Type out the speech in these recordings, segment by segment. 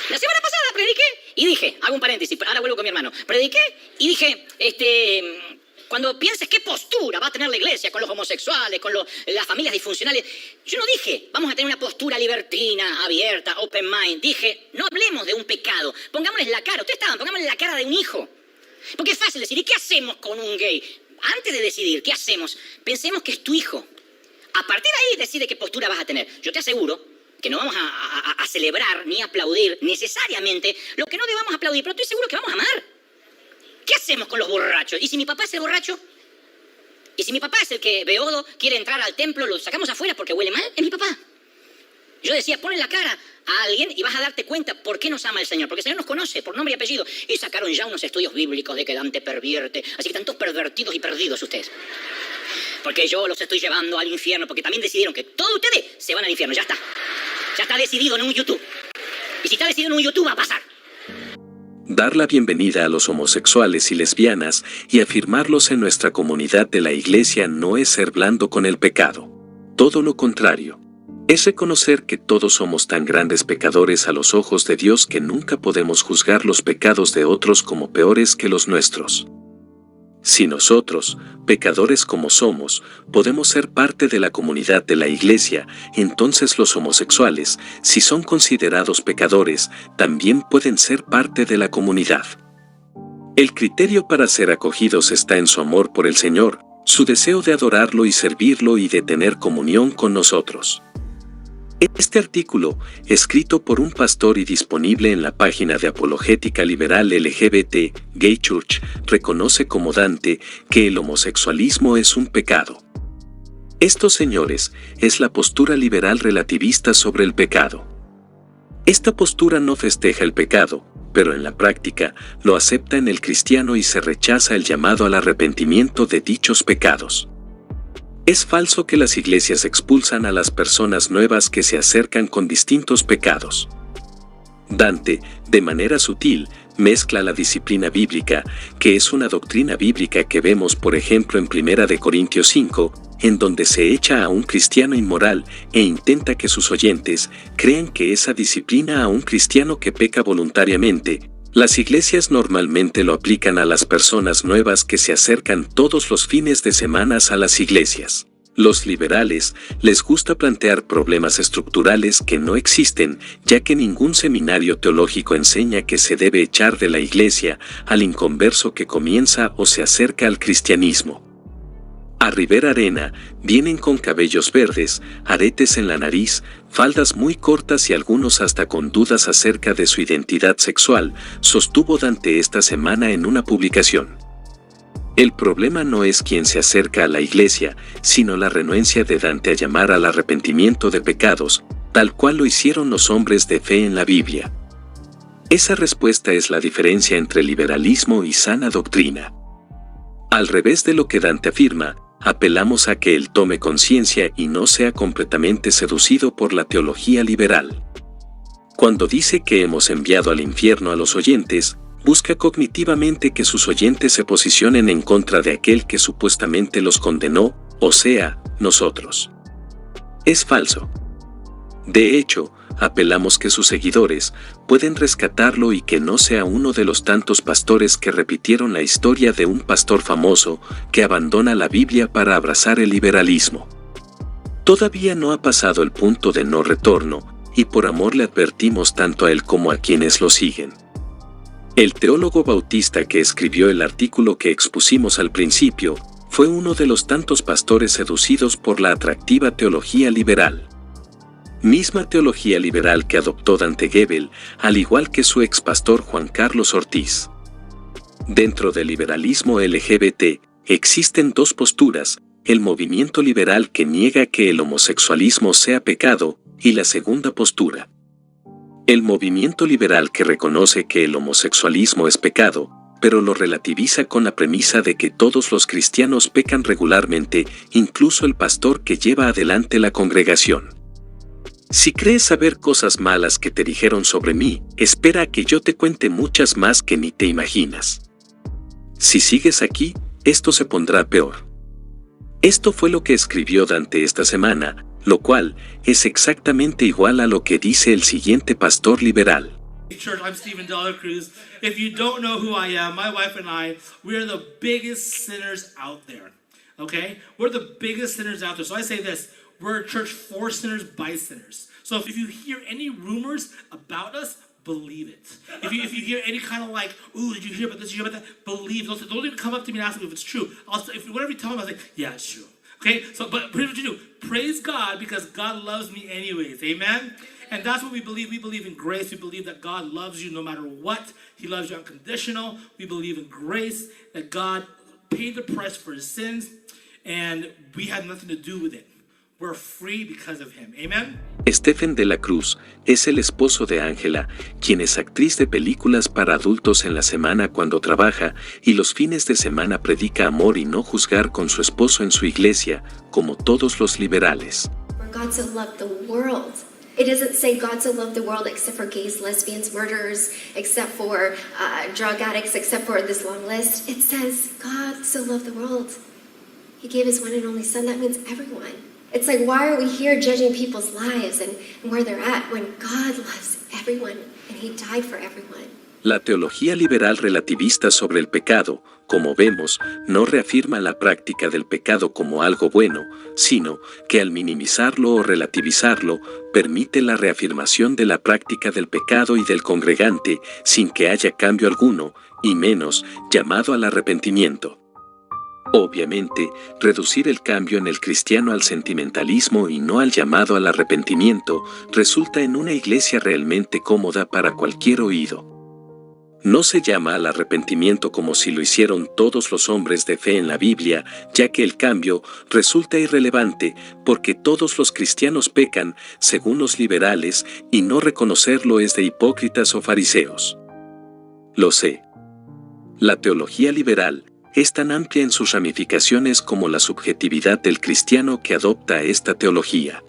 La semana pasada prediqué y dije, hago un paréntesis, ahora vuelvo con mi hermano. Prediqué y dije, cuando pienses qué postura va a tener la iglesia con los homosexuales, con las familias disfuncionales, yo no dije, vamos a tener una postura libertina, abierta, open mind. Dije, no hablemos de un pecado, pongámosles la cara. Ustedes estaban, pongámosle la cara de un hijo. Porque es fácil decir, ¿y qué hacemos con un gay? Antes de decidir, ¿qué hacemos? Pensemos que es tu hijo. A partir de ahí decide qué postura vas a tener. Yo te aseguro que no vamos a celebrar ni aplaudir necesariamente lo que no debamos aplaudir, pero estoy seguro que vamos a amar. ¿Qué hacemos con los borrachos? ¿Y si mi papá es el borracho? ¿Y si mi papá es el que beodo quiere entrar al templo, lo sacamos afuera porque huele mal? Es mi papá. Yo decía, ponle la cara a alguien y vas a darte cuenta por qué nos ama el Señor. Porque el Señor nos conoce por nombre y apellido. Y sacaron ya unos estudios bíblicos de que Dante pervierte. Así que están todos pervertidos y perdidos ustedes. Porque yo los estoy llevando al infierno. Porque también decidieron que todos ustedes se van al infierno. Ya está. Ya está decidido en un YouTube. Y si está decidido en un YouTube va a pasar. Dar la bienvenida a los homosexuales y lesbianas y afirmarlos en nuestra comunidad de la iglesia no es ser blando con el pecado. Todo lo contrario. Es reconocer que todos somos tan grandes pecadores a los ojos de Dios que nunca podemos juzgar los pecados de otros como peores que los nuestros. Si nosotros, pecadores como somos, podemos ser parte de la comunidad de la iglesia, entonces los homosexuales, si son considerados pecadores, también pueden ser parte de la comunidad. El criterio para ser acogidos está en su amor por el Señor, su deseo de adorarlo y servirlo y de tener comunión con nosotros. Este artículo, escrito por un pastor y disponible en la página de apologética liberal LGBT, Gay Church, reconoce como Dante que el homosexualismo es un pecado. Esto, señores, es la postura liberal relativista sobre el pecado. Esta postura no festeja el pecado, pero en la práctica lo acepta en el cristiano y se rechaza el llamado al arrepentimiento de dichos pecados. Es falso que las iglesias expulsan a las personas nuevas que se acercan con distintos pecados. Dante, de manera sutil, mezcla la disciplina bíblica, que es una doctrina bíblica que vemos por ejemplo en 1 Corintios 5, en donde se echa a un cristiano inmoral e intenta que sus oyentes crean que esa disciplina a un cristiano que peca voluntariamente. Las iglesias normalmente lo aplican a las personas nuevas que se acercan todos los fines de semana a las iglesias. Los liberales les gusta plantear problemas estructurales que no existen, ya que ningún seminario teológico enseña que se debe echar de la iglesia al inconverso que comienza o se acerca al cristianismo. A Rivera Arena vienen con cabellos verdes, aretes en la nariz, faldas muy cortas y algunos hasta con dudas acerca de su identidad sexual, sostuvo Dante esta semana en una publicación. El problema no es quien se acerca a la iglesia, sino la renuencia de Dante a llamar al arrepentimiento de pecados, tal cual lo hicieron los hombres de fe en la Biblia. Esa respuesta es la diferencia entre liberalismo y sana doctrina. Al revés de lo que Dante afirma, apelamos a que él tome conciencia y no sea completamente seducido por la teología liberal. Cuando dice que hemos enviado al infierno a los oyentes, busca cognitivamente que sus oyentes se posicionen en contra de aquel que supuestamente los condenó, o sea, nosotros. Es falso. De hecho, apelamos que sus seguidores pueden rescatarlo y que no sea uno de los tantos pastores que repitieron la historia de un pastor famoso que abandona la Biblia para abrazar el liberalismo. Todavía no ha pasado el punto de no retorno, y por amor le advertimos tanto a él como a quienes lo siguen. El teólogo bautista que escribió el artículo que expusimos al principio fue uno de los tantos pastores seducidos por la atractiva teología liberal. Misma teología liberal que adoptó Dante Gebel, al igual que su expastor Juan Carlos Ortiz. Dentro del liberalismo LGBT, existen dos posturas: el movimiento liberal que niega que el homosexualismo sea pecado, y la segunda postura. El movimiento liberal que reconoce que el homosexualismo es pecado, pero lo relativiza con la premisa de que todos los cristianos pecan regularmente, incluso el pastor que lleva adelante la congregación. Si crees saber cosas malas que te dijeron sobre mí, espera a que yo te cuente muchas más que ni te imaginas. Si sigues aquí, esto se pondrá peor. Esto fue lo que escribió Dante esta semana, lo cual es exactamente igual a lo que dice el siguiente pastor liberal. Church, I'm Stephen Dollar Cruz. If you don't know who I am, my wife and I, we are the biggest sinners out there. Okay? We're the biggest sinners out there. So I say this, we're a church for sinners by sinners. So if you hear any rumors about us, believe it. If you hear any kind of like, ooh, did you hear about this, did you hear about that? Believe it. Don't even come up to me and ask me if it's true. Whatever you tell me, I was like, yeah, it's true. Okay? So, but here's what you do. Praise God because God loves me anyways. Amen? And that's what we believe. We believe in grace. We believe that God loves you no matter what. He loves you unconditional. We believe in grace, that God paid the price for his sins, and we had nothing to do with it. We're free because of him. Amen? Stephen de la Cruz es el esposo de Ángela, quien es actriz de películas para adultos en la semana cuando trabaja y los fines de semana predica amor y no juzgar con su esposo en su iglesia, como todos los liberales. For God so loved the world. It doesn't say God so loved the world except for gays, lesbians, murderers, except for drug addicts, except for this long list. It says God so loved the world. He gave his one and only son. That means everyone. It's like, why are we here judging people's lives and where they're at when God loves everyone and he died for everyone? La teología liberal relativista sobre el pecado, como vemos, no reafirma la práctica del pecado como algo bueno, sino que al minimizarlo o relativizarlo, permite la reafirmación de la práctica del pecado y del congregante sin que haya cambio alguno, y menos llamado al arrepentimiento. Obviamente, reducir el cambio en el cristiano al sentimentalismo y no al llamado al arrepentimiento resulta en una iglesia realmente cómoda para cualquier oído. No se llama al arrepentimiento como si lo hicieron todos los hombres de fe en la Biblia, ya que el cambio resulta irrelevante porque todos los cristianos pecan, según los liberales, y no reconocerlo es de hipócritas o fariseos. Lo sé. La teología liberal es tan amplia en sus ramificaciones como la subjetividad del cristiano que adopta esta teología.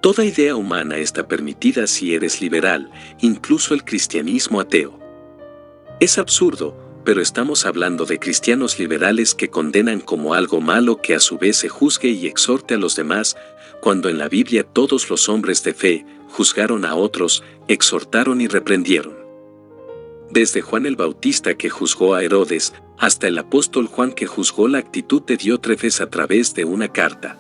Toda idea humana está permitida si eres liberal, incluso el cristianismo ateo. Es absurdo, pero estamos hablando de cristianos liberales que condenan como algo malo que a su vez se juzgue y exhorte a los demás, cuando en la Biblia todos los hombres de fe juzgaron a otros, exhortaron y reprendieron. Desde Juan el Bautista que juzgó a Herodes, hasta el apóstol Juan que juzgó la actitud de Diótrefes a través de una carta.